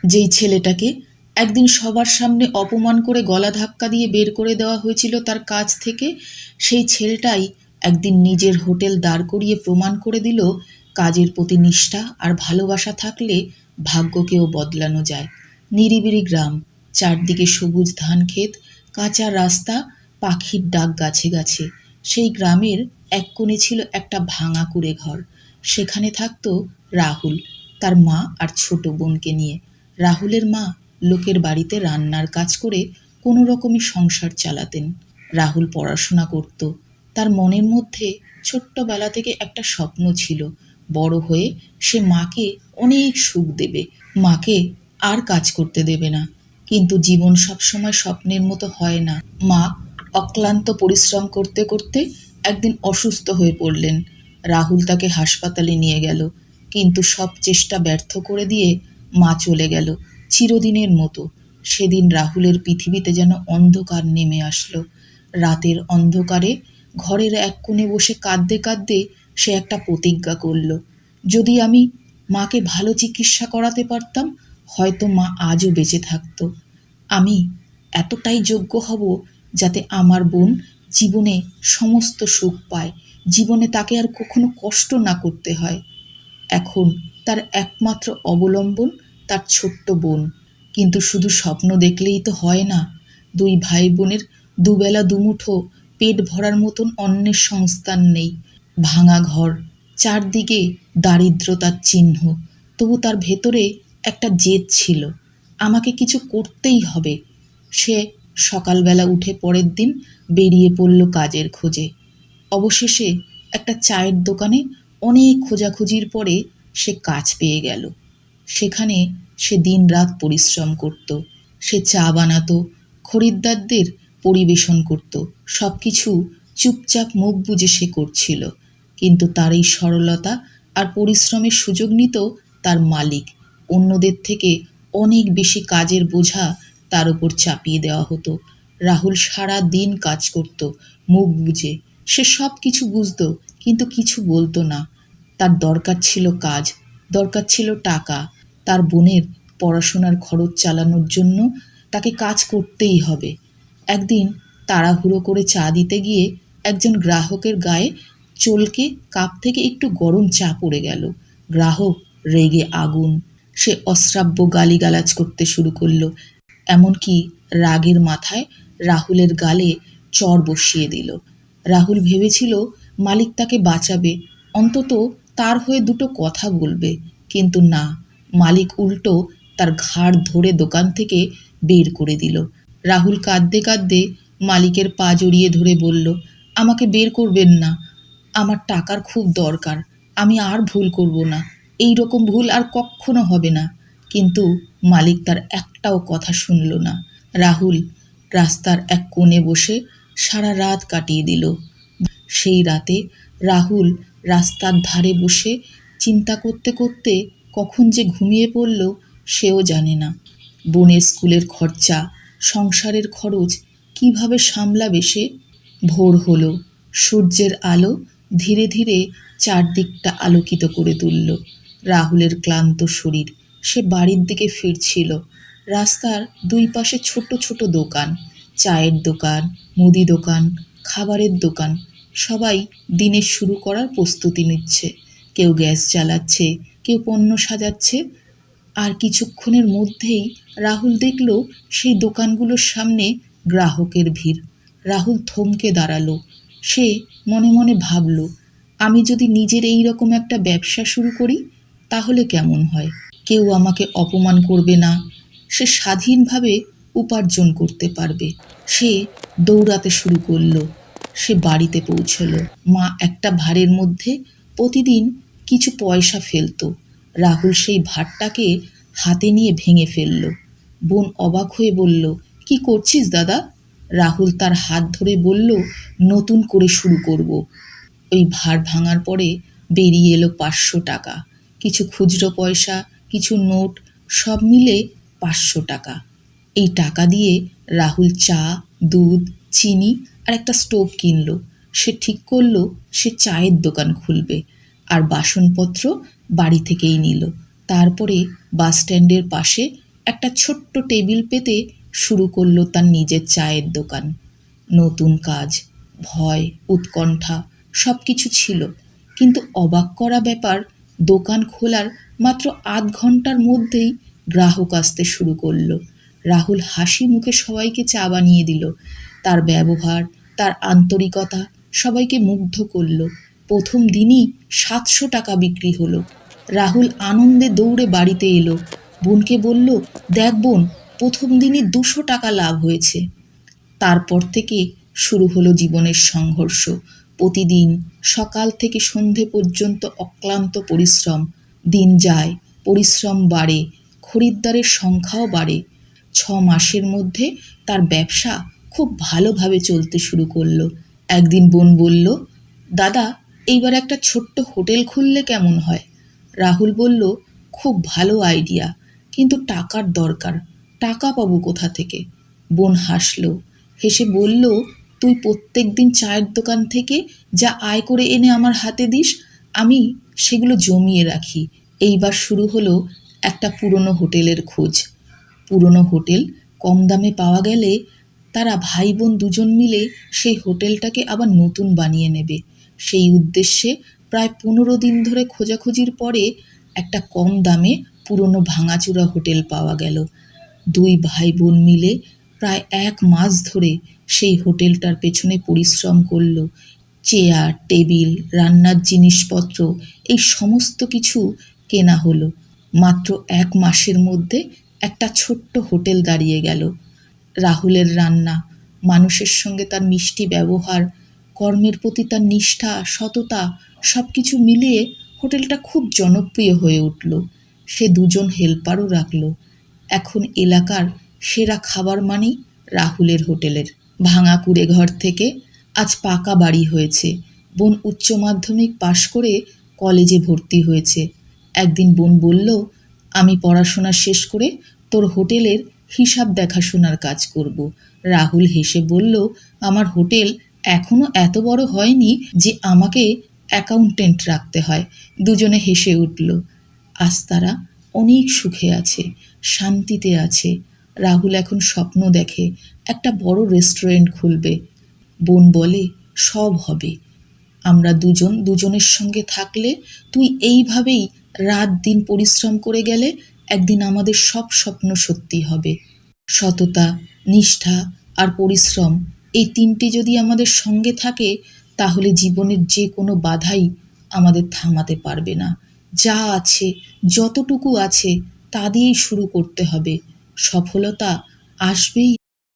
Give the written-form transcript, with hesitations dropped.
যেই ছেলেটাকে একদিন সবার সামনে অপমান করে গলা ধাক্কা দিয়ে বের করে দেওয়া হয়েছিল তার কাজ থেকে, সেই ছেলেটাই একদিন নিজের হোটেল দাঁড় করিয়ে প্রমাণ করে দিল কাজের প্রতি নিষ্ঠা আর ভালোবাসা থাকলে ভাগ্যকেও বদলানো যায়। নিরিবিলি গ্রাম, চারদিকে সবুজ ধান ক্ষেত, কাঁচা রাস্তা, পাখির ডাক গাছে গাছে। সেই গ্রামের এক কোণে ছিল একটা ভাঙা কুঁড়ে ঘর। সেখানে থাকতো রাহুল, তার মা আর ছোট বোনকে নিয়ে। রাহুলের মা লোকের বাড়িতে রান্নার কাজ করে কোনো রকমে সংসার চালাতেন। রাহুল পড়াশোনা করত। তার মনের মধ্যে ছোট্টবেলা থেকে একটা স্বপ্ন ছিল, বড় হয়ে সে মাকে অনেক সুখ দেবে, মাকে আর কাজ করতে দেবে না। কিন্তু জীবন সবসময় স্বপ্নের মতো হয় না। মা অক্লান্ত পরিশ্রম করতে করতে একদিন অসুস্থ হয়ে পড়লেন। রাহুল তাকে হাসপাতালে নিয়ে গেল, কিন্তু সব চেষ্টা ব্যর্থ করে দিয়ে মা চলে গেল চিরদিনের মতো। সেদিন রাহুলের পৃথিবীতে যেন অন্ধকার নেমে আসলো। রাতের অন্ধকারে ঘরের এক কোণে বসে কাঁদতে কাঁদতে সে একটা প্রতিজ্ঞা করল, যদি আমি মাকে ভালো চিকিৎসা করাতে পারতাম, হয়তো মা আজও বেঁচে থাকতো। আমি এতটাই যোগ্য হব যাতে আমার বোন জীবনে সমস্ত সুখ পায়, জীবনে তাকে আর কখনো কষ্ট না করতে হয়। এখন তার একমাত্র অবলম্বন তার ছোট্ট বোন। কিন্তু শুধু স্বপ্ন দেখলেই তো হয় না। দুই ভাই বোনের দুবেলা দুমুঠো পেট ভরার মতন অন্নের সংস্থান নেই। ভাঙা ঘর, চারদিকে দারিদ্রতার চিহ্ন। তবু তার ভেতরে একটা জেদ ছিল, আমাকে কিছু করতেই হবে। সে সকালবেলা উঠে পরের দিন বেরিয়ে পড়ল কাজের খোঁজে। অবশেষে একটা চায়ের দোকানে অনেক খোঁজাখুঁজির পরে সে কাজ পেয়ে গেল। সেখানে সে দিনরাত পরিশ্রম করত। সে চা বানাতো, খরিদ্দারদের পরিবেশন করত, সব কিছু চুপচাপ মুখ বুজে সে করছিল। কিন্তু তার এই সরলতা আর পরিশ্রমের সুযোগ নিত তার মালিক। অন্যদের থেকে অনেক বেশি কাজের বোঝা তার উপর চাপিয়ে দেওয়া হতো। রাহুল সারা দিন কাজ করত মুখ বুজে। সে সব কিছু বুঝত, কিন্তু কিছু বলতো না। তার দরকার ছিল কাজ, দরকার ছিল টাকা। তার বোনের পড়াশোনার খরচ চালানোর জন্য তাকে কাজ করতেই হবে। একদিন তাড়াহুড়ো করে চা দিতে গিয়ে একজন গ্রাহকের গায়ে চলকে কাপ থেকে একটু গরম চা পড়ে গেল। গ্রাহক রেগে আগুন। সে অশ্রাব্য গালিগালাজ করতে শুরু করলো। এমনকি রাগের মাথায় রাহুলের গালে চড় বসিয়ে দিল। রাহুল ভেবেছিল মালিক তাকে বাঁচাবে, অন্তত তার হয়ে দুটো কথা বলবে। কিন্তু না, মালিক উল্টো তার ঘাড় ধরে দোকান থেকে বের করে দিল। রাহুল কাঁদতে কাঁদতে মালিকের পা জড়িয়ে ধরে বলল, আমাকে বের করবেন না, আমার টাকার খুব দরকার, আমি আর ভুল করব না, এই রকম ভুল আর কখনো হবে না। কিন্তু মালিক তার একটাও কথা শুনল না। রাহুল রাস্তার এক কোণে বসে সারা রাত কাটিয়ে দিল। সেই রাতে রাহুল রাস্তার ধারে বসে চিন্তা করতে করতে কখন যে ঘুমিয়ে পড়ল সেও জানে না। বোনের স্কুলের খরচা, সংসারের খরচ কিভাবে সামলাবে সে? ভোর হলো, সূর্যের আলো ধীরে ধীরে চারদিকটা আলোকিত করে তুলল। রাহুলের ক্লান্ত শরীর, সে বাড়ির দিকে ফিরছিল। রাস্তার দুই পাশে ছোট ছোট দোকান, চায়ের দোকান, মুদি দোকান, খাবারের দোকান। সবাই দিনের শুরু করার প্রস্তুতি নিচ্ছে। কেউ গ্যাস জ্বালাচ্ছে, কেউ পণ্য সাজাচ্ছে। আর কিছুক্ষণের মধ্যেই রাহুল দেখল সেই দোকানগুলোর সামনে গ্রাহকের ভিড়। রাহুল থমকে দাঁড়ালো। সে মনে মনে ভাবল, আমি যদি নিজের এই রকম একটা ব্যবসা শুরু করি তাহলে কেমন হয়? কেউ আমাকে অপমান করবে না, সে স্বাধীনভাবে উপার্জন করতে পারবে। সে দৌড়াতে শুরু করলো। সে বাড়িতে পৌঁছলো। মা একটা ভাঁড়ের মধ্যে প্রতিদিন কিছু পয়সা ফেলতো। রাহুল সেই ভাঁড়টাকে হাতে নিয়ে ভেঙে ফেলল। বোন অবাক হয়ে বলল, কি করছিস দাদা? রাহুল তার হাত ধরে বলল, নতুন করে শুরু করব। ওই ভাঁড় ভাঙার পরে বেরিয়ে এলো 500 টাকা, কিছু খুচরো পয়সা, কিছু নোট, সব মিলে 500 টাকা। এই টাকা দিয়ে রাহুল চা, দুধ, চিনি আর একটা স্টোভ কিনল। সে ঠিক করলো সে চায়ের দোকান খুলবে, আর বাসনপত্র বাড়ি থেকেই নিল। তারপরে বাস স্ট্যান্ডের পাশে একটা ছোট্ট টেবিল পেতে শুরু করলো তার নিজের চায়ের দোকান। নতুন কাজ, ভয়, উৎকণ্ঠা সব কিছু ছিল, কিন্তু অবাক করা ব্যাপার, দোকান খোলার মাত্র আধ ঘন্টার মধ্যেই গ্রাহক আসতে শুরু করলো। রাহুল হাসি মুখে সবাইকে চা বানিয়ে দিল। তার ব্যবহার, তার আন্তরিকতা সবাইকে মুগ্ধ করলো। প্রথম দিনই 700 টাকা বিক্রি হলো। রাহুল আনন্দে দৌড়ে বাড়িতে এলো, বোনকে বলল, দেখ বোন, প্রথম দিনই 200 টাকা লাভ হয়েছে। তারপর থেকে শুরু হলো জীবনের সংঘর্ষ। প্রতিদিন সকাল থেকে সন্ধে পর্যন্ত অক্লান্ত পরিশ্রম। দিন যায়, পরিশ্রম বাড়ে, খরিদ্দারের সংখ্যাও বাড়ে। 6 মাসের মধ্যে তার ব্যবসা খুব ভালোভাবে চলতে শুরু করলো। একদিন বোন বলল, দাদা, এইবার একটা ছোট্ট হোটেল খুললে কেমন হয়? রাহুল বলল, খুব ভালো আইডিয়া, কিন্তু টাকার দরকার। টাকা পাবো কোথা থেকে? বোন হাসল, হেসে বলল, তুই প্রত্যেক দিন চায়ের দোকান থেকে যা আয় করে এনে আমার হাতে দিস, আমি সেগুলো জমিয়ে রাখি। এইবার শুরু হলো একটা পুরনো হোটেলের খোঁজ। পুরনো হোটেল কম দামে পাওয়া গেলে তারা ভাই বোন দুজন মিলে সেই হোটেলটাকে আবার নতুন বানিয়ে নেবে। সেই উদ্দেশ্যে প্রায় 15 দিন ধরে খোঁজাখুঁজির পরে একটা কম দামে পুরনো ভাঙাচোরা হোটেল পাওয়া গেল। দুই ভাই বোন মিলে প্রায় 1 মাস ধরে সেই হোটেলটার পেছনে পরিশ্রম করল। চেয়ার, টেবিল, রান্নার জিনিসপত্র, এই সমস্ত কিছু কেনা হলো। মাত্র 1 মাসের মধ্যে একটা ছোট্ট হোটেল দাঁড়িয়ে গেল। রাহুলের রান্না, মানুষের সঙ্গে তার মিষ্টি ব্যবহার, কর্মের প্রতি তার নিষ্ঠা, সততা সব কিছু মিলিয়ে হোটেলটা খুব জনপ্রিয় হয়ে উঠল। সে 2জন হেল্পারও রাখল। এখন এলাকার সেরা খাবার মানেই রাহুলের হোটেলের। ভাঙা কুড়ে ঘর থেকে আজ পাকা বাড়ি হয়েছে। বোন উচ্চ মাধ্যমিক পাশ করে কলেজে ভর্তি হয়েছে। একদিন বোন বলল, আমি পড়াশোনা শেষ করে তোর হোটেলের হিসাব দেখাশোনার কাজ করব। রাহুল হেসে বলল, আমার হোটেল এখনো এত বড় হয়নি যে আমাকে অ্যাকাউন্টেন্ট রাখতে হয়। দুজনে হেসে উঠল। আজ তারা অনেক সুখে আছে, শান্তিতে আছে। রাহুল এখন স্বপ্ন দেখে একটা বড় রেস্টুরেন্ট খুলবে। বোন বলে, সব হবে। আমরা দুজন দুজনের সঙ্গে থাকলে, তুই এইভাবেই রাত দিন পরিশ্রম করে গেলে একদিন আমাদের সব স্বপ্ন সত্যি হবে। সততা, নিষ্ঠা আর পরিশ্রম, এই 3টে যদি আমাদের সঙ্গে থাকে, তাহলে জীবনের যে কোনো বাধাই আমাদের থামাতে পারবে না। যা আছে, যতটুকু আছে তা দিয়েই শুরু করতে হবে। সফলতা আসবেই।